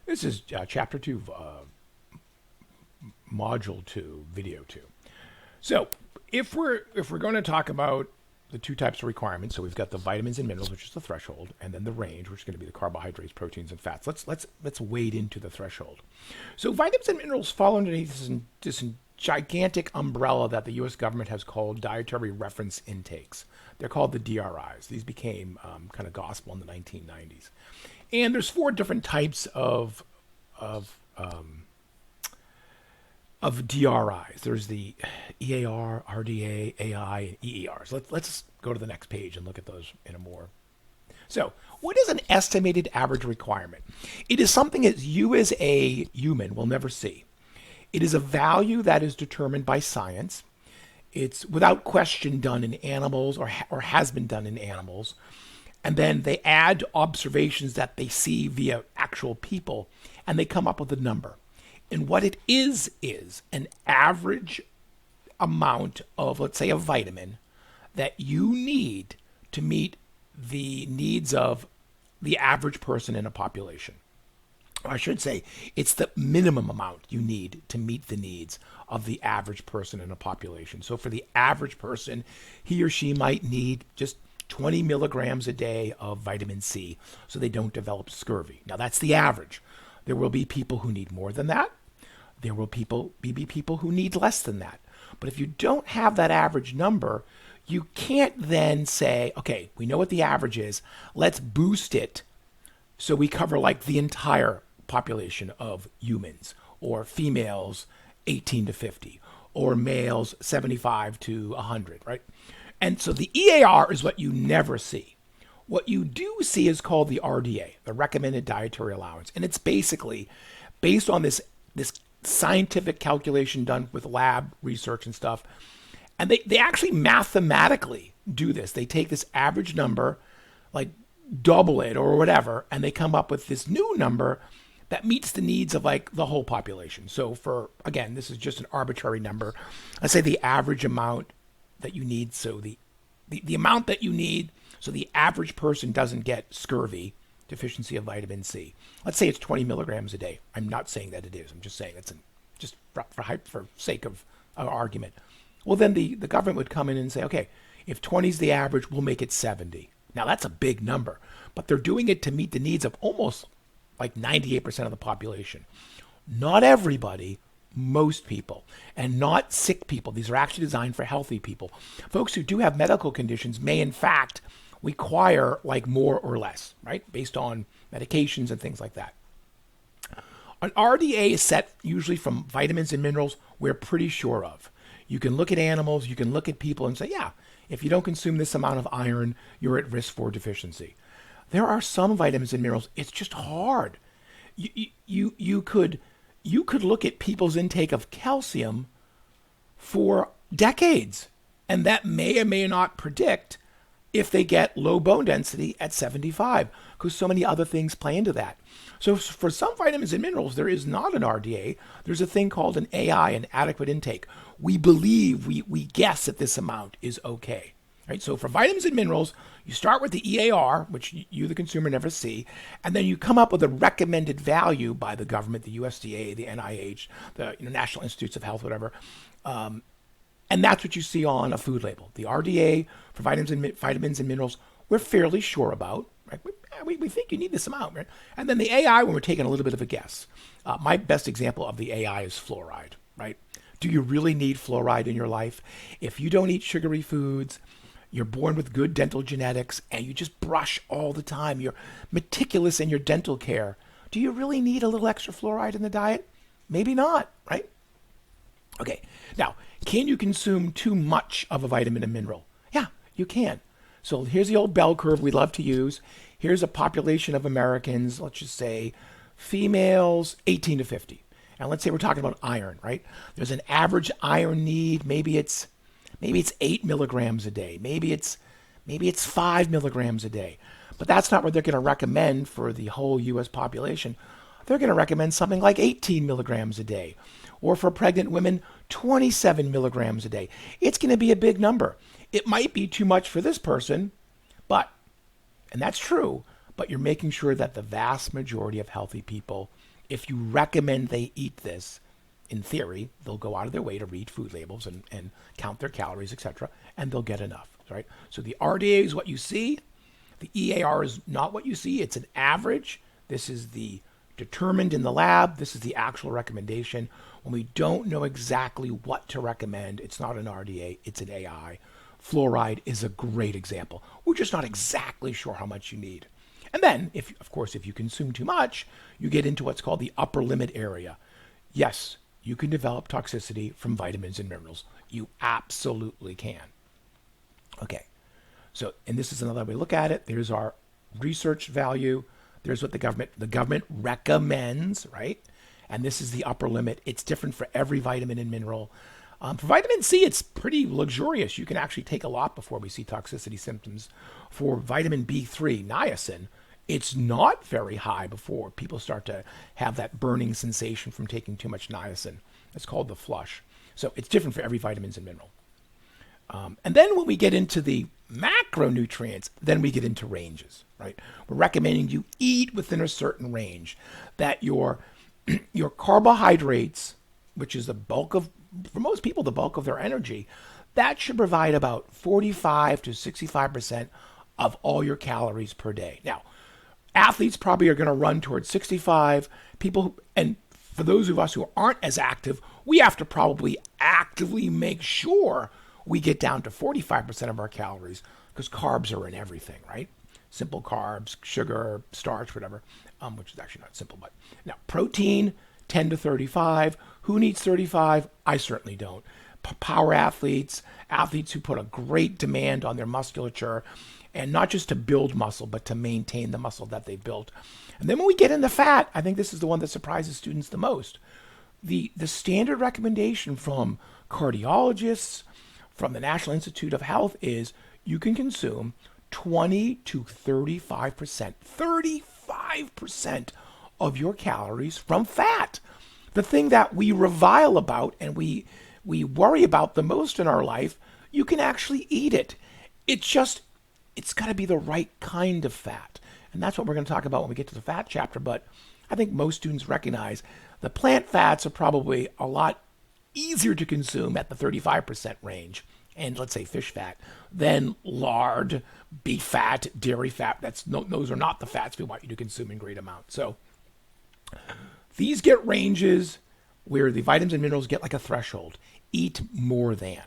This is chapter 2, module 2, video 2. So, if we're going to talk about the two types of requirements, so we've got the vitamins and minerals, which is the threshold, and then the range, which is going to be the carbohydrates, proteins, and fats. Let's wade into the threshold. So, vitamins and minerals fall underneath this gigantic umbrella that the U.S. government has called dietary reference intakes. They're called the DRIs. These became kind of gospel in the 1990s. And there's four different types of of DRIs. There's the EAR, RDA, AI, and EERs. Let's go to the next page and look at those in a more. So, what is an estimated average requirement? It is something that you as a human will never see. It is a value that is determined by science. It's without question done in animals or has been done in animals. And then they add observations that they see via actual people and they come up with a number. And what it is an average amount of, let's say, a vitamin that you need to meet the needs of the average person in a population. Or I should say, it's the minimum amount you need to meet the needs of the average person in a population. So for the average person, he or she might need just 20 milligrams a day of vitamin C so they don't develop scurvy. Now that's the average. There will be people who need more than that. There will be people who need less than that. But if you don't have that average number, you can't then say, okay, we know what the average is. Let's boost it so we cover like the entire population of humans or females 18 to 50 or males 75 to 100, right? And so the EAR is what you never see. What you do see is called the RDA, the recommended dietary allowance. And it's basically based on this scientific calculation done with lab research and stuff. And they actually mathematically do this. They take this average number, like double it or whatever, and they come up with this new number that meets the needs of like the whole population. So for, again, this is just an arbitrary number. Let's say the average amount that you need. So the amount that you need so the average person doesn't get scurvy, deficiency of vitamin C. Let's say it's 20 milligrams a day. I'm not saying that it is. I'm just saying it's just for sake of argument. Well, then the government would come in and say, okay, if 20 is the average, we'll make it 70. Now that's a big number, but they're doing it to meet the needs of almost like 98% of the population. Not everybody, most people, and not sick people. These are actually designed for healthy people. Folks who do have medical conditions may in fact require like more or less, right? Based on medications and things like that. An RDA is set usually from vitamins and minerals we're pretty sure of. You can look at animals, you can look at people and say, yeah, if you don't consume this amount of iron, you're at risk for deficiency. There are some vitamins and minerals, it's just hard. You could look at people's intake of calcium for decades, and that may or may not predict if they get low bone density at 75, because so many other things play into that. So for some vitamins and minerals, there is not an RDA. There's a thing called an AI, an adequate intake. We believe, we guess that this amount is okay. Right? So for vitamins and minerals, you start with the EAR, which you, the consumer, never see, and then you come up with a recommended value by the government, the USDA, the NIH, the National Institutes of Health, whatever. And that's what you see on a food label. The RDA for vitamins and minerals, we're fairly sure about. Right? We think you need this amount. Right? And then the AI, when we're taking a little bit of a guess. My best example of the AI is fluoride. Right? Do you really need fluoride in your life? If you don't eat sugary foods, you're born with good dental genetics, and you just brush all the time, you're meticulous in your dental care, do you really need a little extra fluoride in the diet? Maybe not, right? Okay, now, can you consume too much of a vitamin and mineral? Yeah, you can. So here's the old bell curve we love to use. Here's a population of Americans, let's just say females 18 to 50. And let's say we're talking about iron, right? There's an average iron need. Maybe it's 8 milligrams a day. Maybe it's 5 milligrams a day. But that's not what they're going to recommend for the whole U.S. population. They're going to recommend something like 18 milligrams a day. Or for pregnant women, 27 milligrams a day. It's going to be a big number. It might be too much for this person, and that's true, but you're making sure that the vast majority of healthy people, if you recommend they eat this, in theory, they'll go out of their way to read food labels and count their calories, etc., and they'll get enough, right? So the RDA is what you see. The EAR is not what you see. It's an average. This is the determined in the lab. This is the actual recommendation. When we don't know exactly what to recommend, it's not an RDA, it's an AI. Fluoride is a great example. We're just not exactly sure how much you need. And then, if you consume too much, you get into what's called the upper limit area. Yes, you can develop toxicity from vitamins and minerals. You absolutely can. Okay, so, and this is another way to look at it. There's our research value. There's what the government recommends, right? And this is the upper limit. It's different for every vitamin and mineral. For vitamin C, it's pretty luxurious. You can actually take a lot before we see toxicity symptoms. For vitamin B3, niacin, it's not very high before people start to have that burning sensation from taking too much niacin. It's called the flush. So it's different for every vitamins and mineral. And then when we get into the macronutrients, then we get into ranges, right? We're recommending you eat within a certain range, that your carbohydrates, which is the bulk of, for most people, the bulk of their energy, that should provide about 45 to 65% of all your calories per day. Now, athletes probably are going to run towards 65. And for those of us who aren't as active, we have to probably actively make sure we get down to 45% of our calories, because carbs are in everything, right? Simple carbs, sugar, starch, whatever, which is actually not simple. But now protein, 10 to 35. Who needs 35? I certainly don't. Power athletes who put a great demand on their musculature, and not just to build muscle, but to maintain the muscle that they built. And then when we get into fat, I think this is the one that surprises students the most. The standard recommendation from cardiologists, from the National Institute of Health, is you can consume 20 to 35% of your calories from fat. The thing that we revile about and we worry about the most in our life, you can actually eat it. It's got to be the right kind of fat. And that's what we're going to talk about when we get to the fat chapter. But I think most students recognize the plant fats are probably a lot easier to consume at the 35% range, and let's say fish fat, than lard, beef fat, dairy fat. Those are not the fats we want you to consume in great amounts. So these get ranges where the vitamins and minerals get like a threshold. Eat more than.